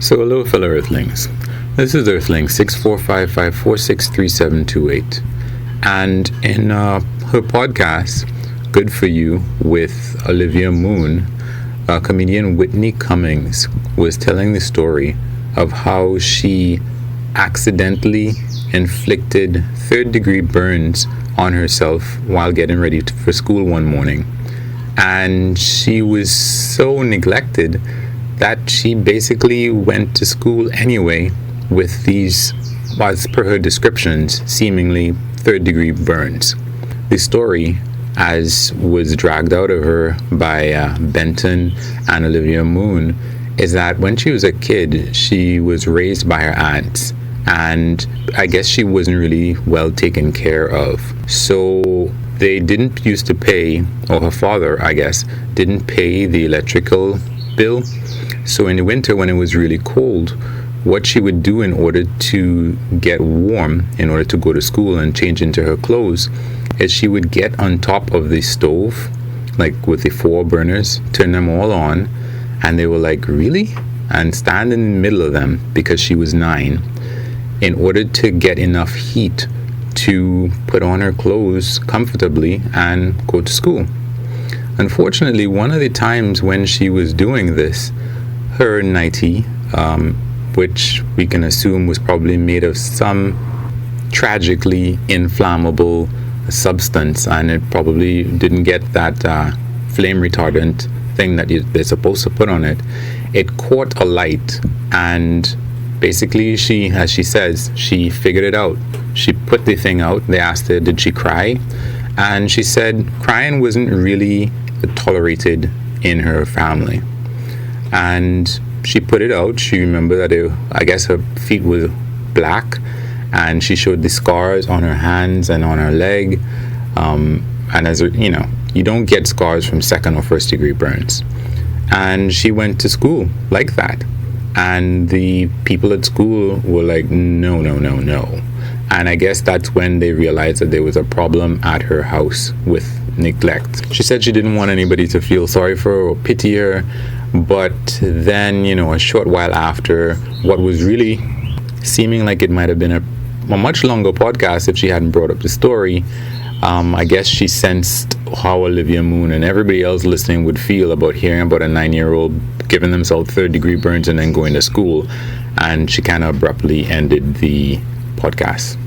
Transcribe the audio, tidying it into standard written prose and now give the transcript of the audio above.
So hello fellow Earthlings. This is Earthling 6455463728. And in her podcast, Good For You, with Olivia Moon, comedian Whitney Cummings was telling the story of how she accidentally inflicted third-degree burns on herself while getting ready for school one morning. And she was so neglected that she basically went to school anyway with these, as per her descriptions, seemingly third-degree burns. The story, as was dragged out of her by Benton and Olivia Moon, is that when she was a kid, she was raised by her aunts, and I guess she wasn't really well taken care of. So they didn't used to pay, or her father, I guess, didn't pay the electrical bill. So in the winter, when it was really cold, what she would do in order to get warm, in order to go to school and change into her clothes, is she would get on top of the stove, like with the 4 burners, turn them all on, and they were like, really? And stand in the middle of them, because she was 9, in order to get enough heat to put on her clothes comfortably and go to school. Unfortunately, one of the times when she was doing this, her nightie, which we can assume was probably made of some tragically inflammable substance, and it probably didn't get that flame retardant thing that they're supposed to put on it, it caught alight, and basically she, as she says, she figured it out. She put the thing out. They asked her, did she cry? And she said crying wasn't really tolerated in her family. And she put it out. She remembered that I guess her feet were black, and she showed the scars on her hands and on her leg. And as you know, you don't get scars from second or first degree burns. And she went to school like that. And the people at school were like, no. And I guess that's when they realized that there was a problem at her house with neglect. She said she didn't want anybody to feel sorry for her or pity her. But then, a short while after, what was really seeming like it might have been a much longer podcast if she hadn't brought up the story, I guess she sensed how Olivia Moon and everybody else listening would feel about hearing about a 9-year-old giving themselves third-degree burns and then going to school. And she kind of abruptly ended the podcast.